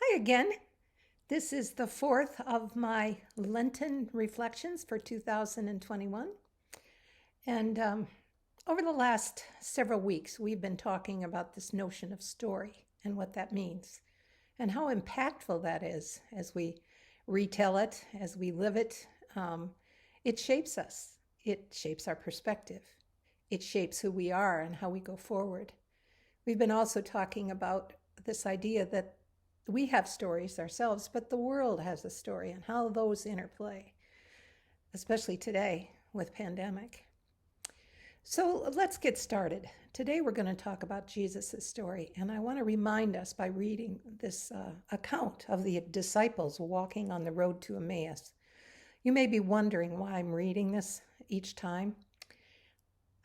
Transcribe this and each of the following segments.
Hi again. This is the fourth of my Lenten Reflections for 2021. And over the last several weeks, we've been talking about this notion of story and what that means and how impactful that is as we retell it, as we live it. It shapes us, it shapes our perspective, it shapes who we are and how we go forward. We've been also talking about this idea that we have stories ourselves, but the world has a story and how those interplay, especially today with pandemic. So let's get started. Today we're going to talk about Jesus' story, and I want to remind us by reading this account of the disciples walking on the road to Emmaus. You may be wondering why I'm reading this each time.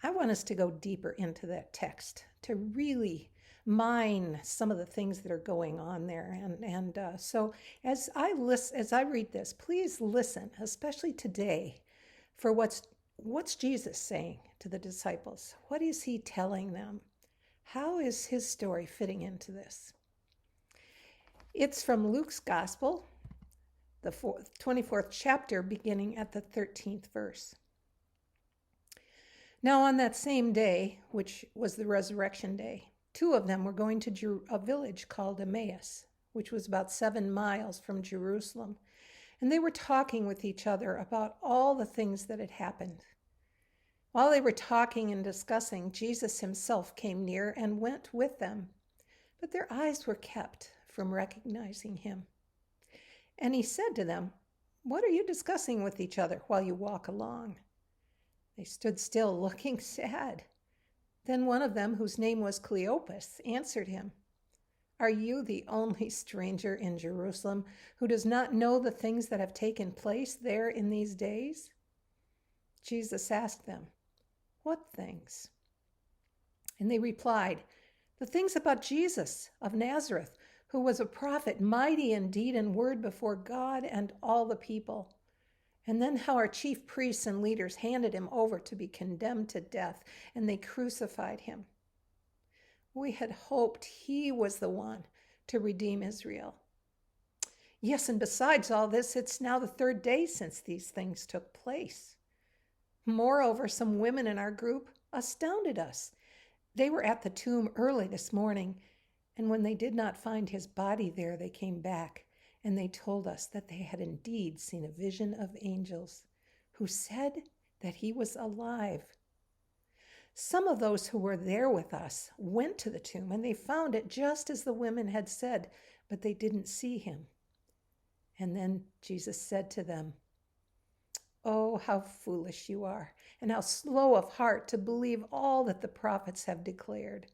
I want us to go deeper into that text, to really mine some of the things that are going on there. So as I read this, please listen, especially today, for what's Jesus saying to the disciples? What is he telling them? How is his story fitting into this? It's from Luke's Gospel, the 24th chapter, beginning at the 13th verse. Now on that same day, which was the resurrection day, two of them were going to a village called Emmaus, which was about 7 miles from Jerusalem, and they were talking with each other about all the things that had happened. While they were talking and discussing, Jesus himself came near and went with them, but their eyes were kept from recognizing him. And he said to them, "What are you discussing with each other while you walk along?" They stood still, looking sad. Then one of them, whose name was Cleopas, answered him, "Are you the only stranger in Jerusalem who does not know the things that have taken place there in these days?" Jesus asked them, "What things?" And they replied, "The things about Jesus of Nazareth, who was a prophet, mighty in deed and word before God and all the people. And then how our chief priests and leaders handed him over to be condemned to death, and they crucified him. We had hoped he was the one to redeem Israel. Yes, and besides all this, it's now the 3rd day since these things took place. Moreover, some women in our group astounded us. They were at the tomb early this morning, and when they did not find his body there, they came back, and they told us that they had indeed seen a vision of angels who said that he was alive. Some of those who were there with us went to the tomb, and they found it just as the women had said, but they didn't see him." And then Jesus said to them, "Oh, how foolish you are, and how slow of heart to believe all that the prophets have declared.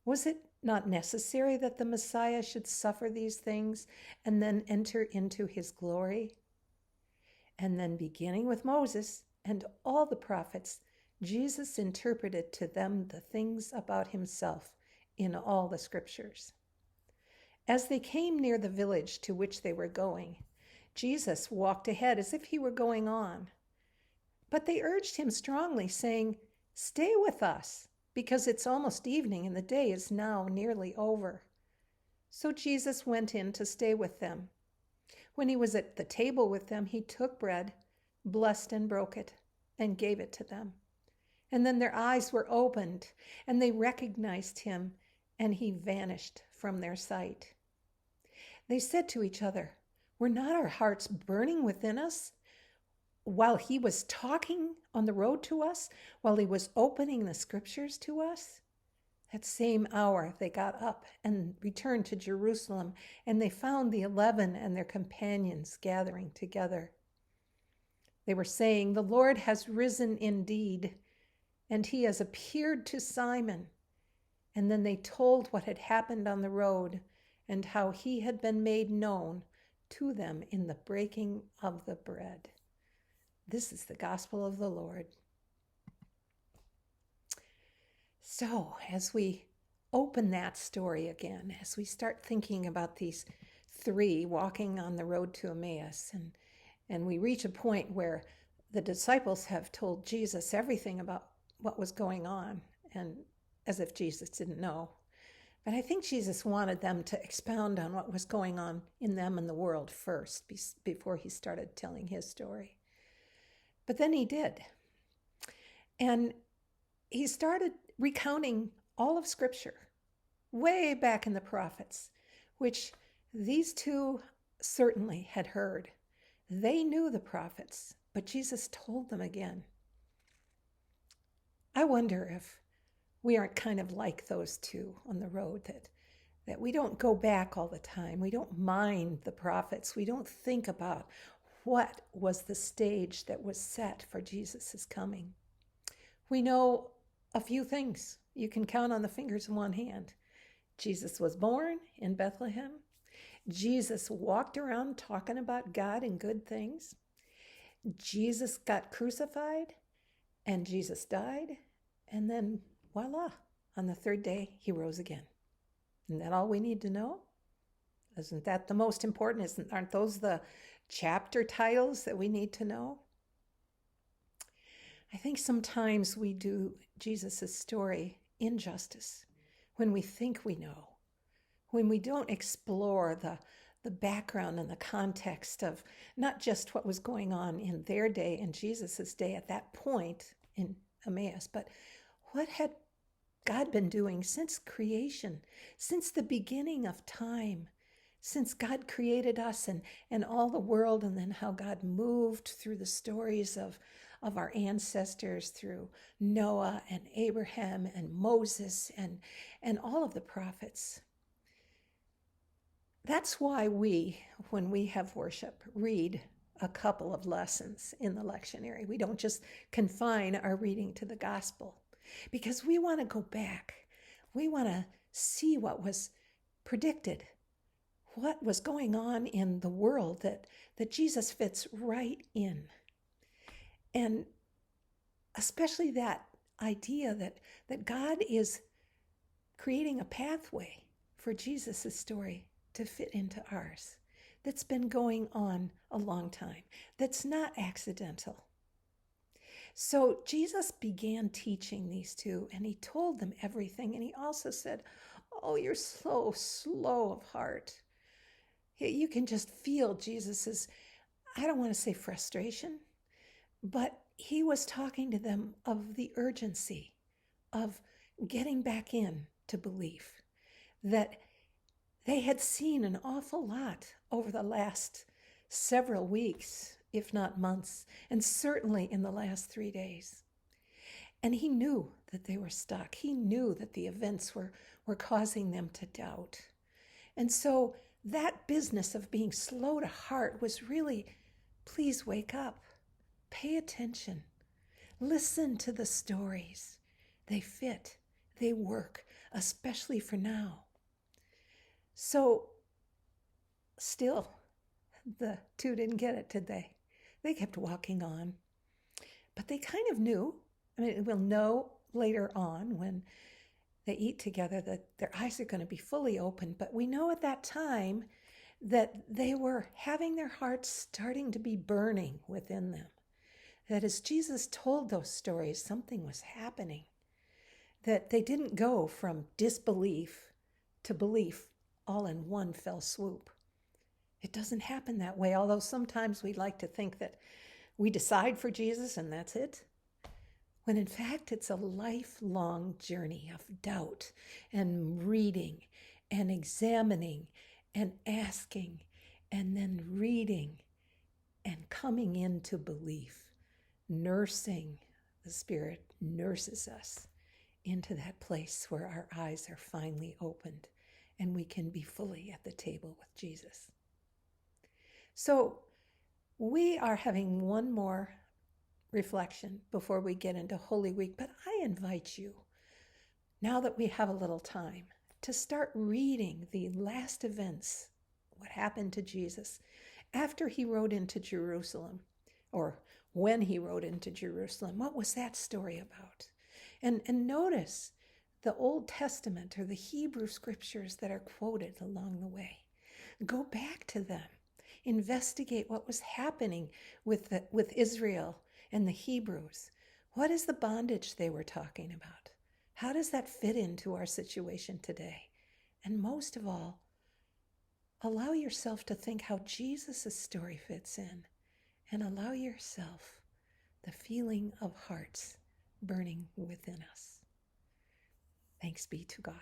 Was it not necessary that the Messiah should suffer these things and then enter into his glory?" And then, beginning with Moses and all the prophets, Jesus interpreted to them the things about himself in all the scriptures. As they came near the village to which they were going, Jesus walked ahead as if he were going on. But they urged him strongly, saying, "Stay with us, because it's almost evening and the day is now nearly over." So Jesus went in to stay with them. When he was at the table with them, he took bread, blessed and broke it, and gave it to them. And then their eyes were opened, and they recognized him, and he vanished from their sight. They said to each other, "Were not our hearts burning within us while he was talking on the road to us, while he was opening the scriptures to us?" That same hour they got up and returned to Jerusalem, and they found the 11 and their companions gathering together. They were saying, "The Lord has risen indeed, and he has appeared to Simon." And then they told what had happened on the road and how he had been made known to them in the breaking of the bread. This is the gospel of the Lord. So, as we open that story again, as we start thinking about these 3 walking on the road to Emmaus, and we reach a point where the disciples have told Jesus everything about what was going on, and as if Jesus didn't know. But I think Jesus wanted them to expound on what was going on in them and the world first before he started telling his story. But then he did. And he started recounting all of Scripture, way back in the prophets, which these two certainly had heard. They knew the prophets, but Jesus told them again. I wonder if we aren't kind of like those two on the road, that we don't go back all the time. We don't mind the prophets. We don't think about what was the stage that was set for Jesus' coming. We know a few things. You can count on the fingers of one hand. Jesus was born in Bethlehem. Jesus walked around talking about God and good things. Jesus got crucified, and Jesus died, and then voila, on the third day, he rose again. Isn't that all we need to know? Isn't that the most important? Aren't those the chapter titles that we need to know? I think sometimes we do Jesus' story injustice when we think we know, when we don't explore the background and the context of not just what was going on in their day and Jesus' day at that point in Emmaus, but what had God been doing since creation, since the beginning of time, since God created us and all the world, and then how God moved through the stories of our ancestors through Noah and Abraham and Moses and all of the prophets. That's why we, when we have worship, read a couple of lessons in the lectionary. We don't just confine our reading to the gospel, because we want to go back. We want to see what was predicted, what was going on in the world that Jesus fits right in. And especially that idea that God is creating a pathway for Jesus' story to fit into ours, that's been going on a long time, that's not accidental. So Jesus began teaching these two, and he told them everything. And he also said, oh, you're so slow of heart. You can just feel Jesus's, I don't want to say frustration, but he was talking to them of the urgency of getting back in to belief, that they had seen an awful lot over the last several weeks, if not months, and certainly in the last 3 days. And he knew that they were stuck. He knew that the events were causing them to doubt. And so that business of being slow to heart was really, please wake up, pay attention, listen to the stories. They fit, they work, especially for now. So still, the two didn't get it, did they? They kept walking on. But they kind of knew. I mean, we'll know later on when they eat together that their eyes are going to be fully open. But we know at that time that they were having their hearts starting to be burning within them. That as Jesus told those stories, something was happening. That they didn't go from disbelief to belief all in one fell swoop. It doesn't happen that way, although sometimes we like to think that we decide for Jesus and that's it. When in fact it's a lifelong journey of doubt and reading and examining and asking and then reading and coming into belief. Nursing, the Spirit nurses us into that place where our eyes are finally opened and we can be fully at the table with Jesus. So we are having one more reflection before we get into Holy Week, but I invite you, now that we have a little time, to start reading the last events, what happened to Jesus after he rode into Jerusalem, or when he rode into Jerusalem. What was that story about? And notice the Old Testament or the Hebrew scriptures that are quoted along the way. Go back to them. Investigate what was happening with Israel and the Hebrews. What is the bondage they were talking about? How does that fit into our situation today? And most of all, allow yourself to think how Jesus' story fits in, and allow yourself the feeling of hearts burning within us. Thanks be to God.